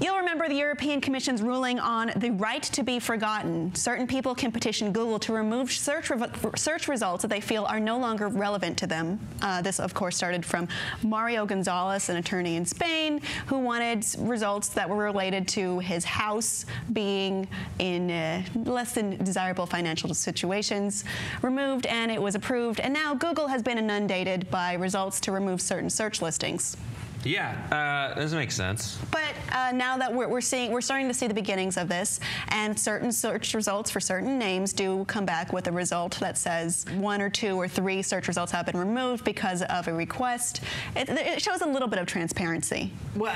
You'll remember the European Commission's ruling on the right to be forgotten. Certain people can petition Google to remove search results that they feel are no longer relevant to them. This, of course, started from Mario Gonzalez, an attorney in Spain, who wanted results that were related to his house being in less than desirable financial situations removed, and it was approved. And now Google has been inundated by results to remove certain search listings. Yeah, doesn't make sense. But now that we're starting to see the beginnings of this, and certain search results for certain names do come back with a result that says 1 or 2 or 3 search results have been removed because of a request. It shows a little bit of transparency. Well,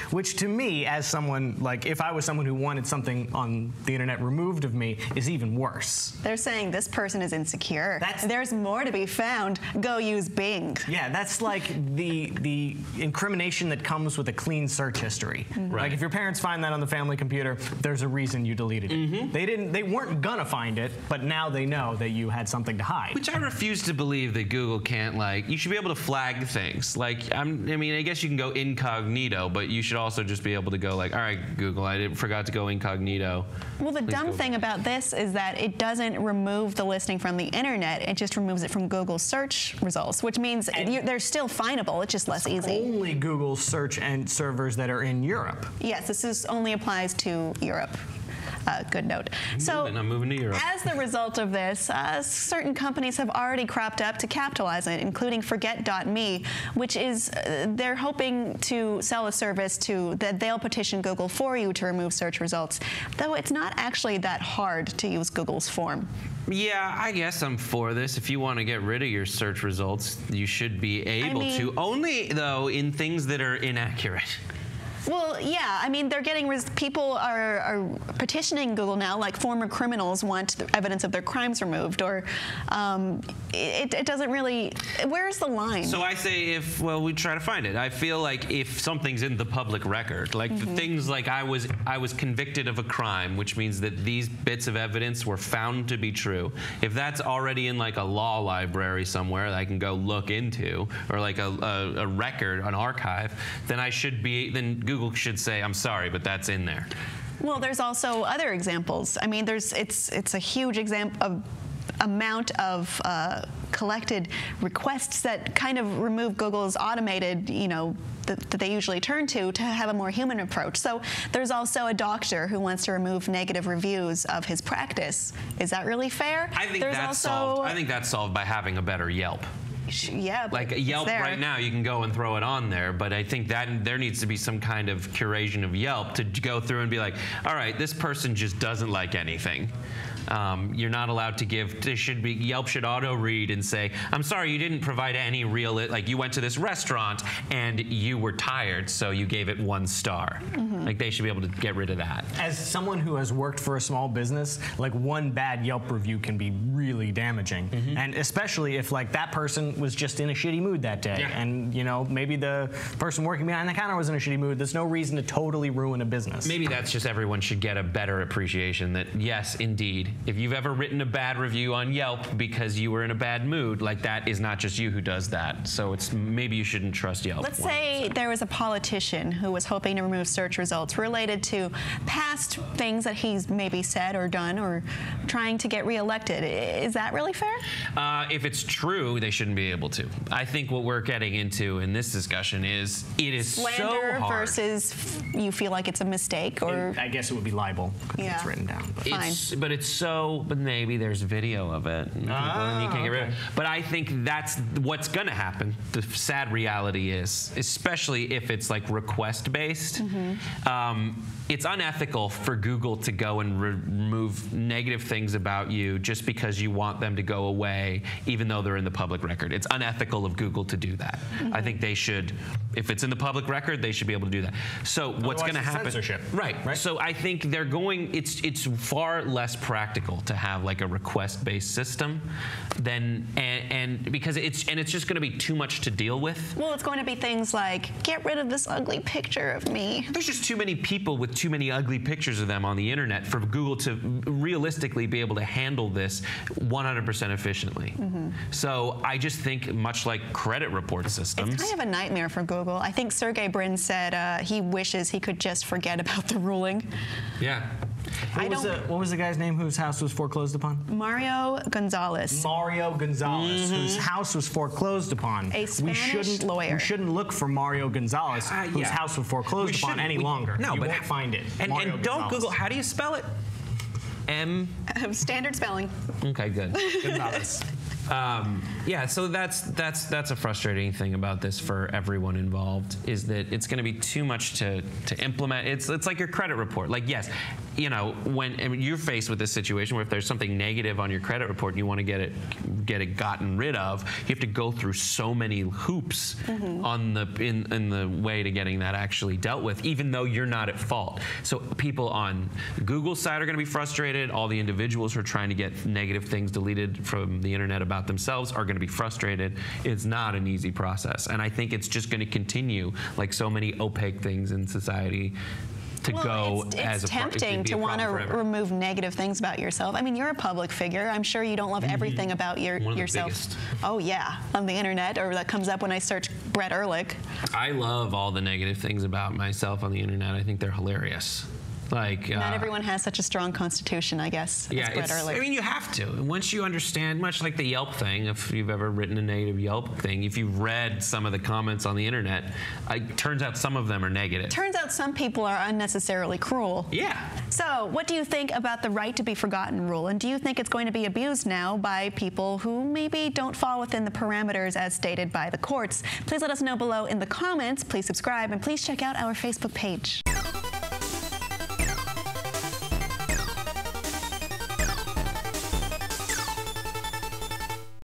which to me, as someone, like if I was someone who wanted something on the internet removed of me, is even worse. They're saying this person is insecure. There's more to be found. Go use Bing. Yeah, that's like the incrimination that comes with a clean search history. Right. Like if your parents find that on the family computer, there's a reason you deleted it. They weren't gonna find it, but now they know that you had something to hide. Which I refuse to believe that Google can't, like, you should be able to flag things. Like, I mean, I guess you can go incognito, but you should also just be able to go like, all right, Google, I forgot to go incognito. Well, the dumb thing about this is that it doesn't remove the listing from the internet, it just removes it from Google's search results, which means they're still findable, it's just less easy. Only Google search and servers that are in Europe. Yes, this only applies to Europe. Good note. I'm moving to Europe. As the result of this, certain companies have already cropped up to capitalize on it, including Forget.me, which is they're hoping to sell a service that they'll petition Google for you to remove search results, though it's not actually that hard to use Google's form. Yeah, I guess I'm for this. If you want to get rid of your search results, you should be able to. Only, though, in things that are inaccurate. Well, yeah, I mean, they're getting people are petitioning Google now, like former criminals want the evidence of their crimes removed, or it doesn't really. Where's the line? So I say we try to find it. I feel like if something's in the public record, like the things like I was convicted of a crime, which means that these bits of evidence were found to be true. If that's already in like a law library somewhere that I can go look into, or like a record, an archive, then then Google should say, I'm sorry, but that's in there. Well, there's also other examples. I mean, it's a huge amount of collected requests that kind of remove Google's automated, that they usually turn to have a more human approach. So there's also a doctor who wants to remove negative reviews of his practice. Is that really fair? I think that's solved. I think that's solved by having a better Yelp. Yeah, like Yelp right now, you can go and throw it on there, but I think that there needs to be some kind of curation of Yelp to go through and be like, all right, this person just doesn't like anything. You're not allowed to give. Yelp should auto read and say, I'm sorry, you didn't provide any real, like you went to this restaurant and you were tired, so you gave it 1 star. Like they should be able to get rid of that. As someone who has worked for a small business, like one bad Yelp review can be really damaging, and especially if like that person was just in a shitty mood that day, and maybe the person working behind the counter was in a shitty mood. There's no reason to totally ruin a business. Maybe that's just everyone should get a better appreciation that yes, indeed. If you've ever written a bad review on Yelp because you were in a bad mood, like that is not just you who does that. So maybe you shouldn't trust Yelp. Let's say there was a politician who was hoping to remove search results related to past things that he's maybe said or done or trying to get reelected. Is that really fair? If it's true, they shouldn't be able to. I think what we're getting into in this discussion is it is slander so hard. Versus you feel like it's a mistake, or I guess it would be libel because it's written down. But. But maybe there's video of it. And you can't get rid of it. But I think that's what's going to happen. The sad reality is, especially if it's like request based, it's unethical for Google to go and remove negative things about you just because you want them to go away, even though they're in the public record. It's unethical of Google to do that. I think they should, if it's in the public record, they should be able to do that. So what's going to happen? Censorship. Right. So I think they're going. It's far less practical to have like a request-based system than and because it's just going to be too much to deal with. Well, it's going to be things like get rid of this ugly picture of me. There's just too many people with too many ugly pictures of them on the internet for Google to realistically be able to handle this 100% efficiently. So I just think much like credit report systems. It's kind of a nightmare for Google. I think Sergey Brin said he wishes he could just forget about the ruling. Yeah. What was the guy's name whose house was foreclosed upon? Mario Gonzalez. Mario Gonzalez, whose house was foreclosed upon. A Spanish lawyer. We shouldn't look for Mario Gonzalez, whose house was foreclosed upon any longer. No, you but won't find it. And don't Gonzalez. Google. How do you spell it? Standard spelling. Okay, good. Gonzalez. Yeah, so that's a frustrating thing about this for everyone involved, is that it's going to be too much to implement. It's like your credit report. Like, yes, you know, when you're faced with this situation where if there's something negative on your credit report and you want to get it gotten rid of, you have to go through so many hoops on in the way to getting that actually dealt with, even though you're not at fault. So people on Google's side are going to be frustrated. All the individuals who are trying to get negative things deleted from the internet about themselves are going to be frustrated. It's not an easy process, and I think it's just going to continue, like so many opaque things in society, to go as a it's tempting to want to remove negative things about yourself. I mean, you're a public figure. I'm sure you don't love everything about yourself. Biggest. Oh yeah, on the internet, or that comes up when I search Brett Erlich. I love all the negative things about myself on the internet. I think they're hilarious. Like, not everyone has such a strong constitution, I guess. Yeah, I mean, you have to. Once you understand, much like the Yelp thing, if you've ever written a negative Yelp thing, if you've read some of the comments on the internet, it turns out some of them are negative. Turns out some people are unnecessarily cruel. Yeah. So, what do you think about the right to be forgotten rule? And do you think it's going to be abused now by people who maybe don't fall within the parameters as stated by the courts? Please let us know below in the comments. Please subscribe, and please check out our Facebook page.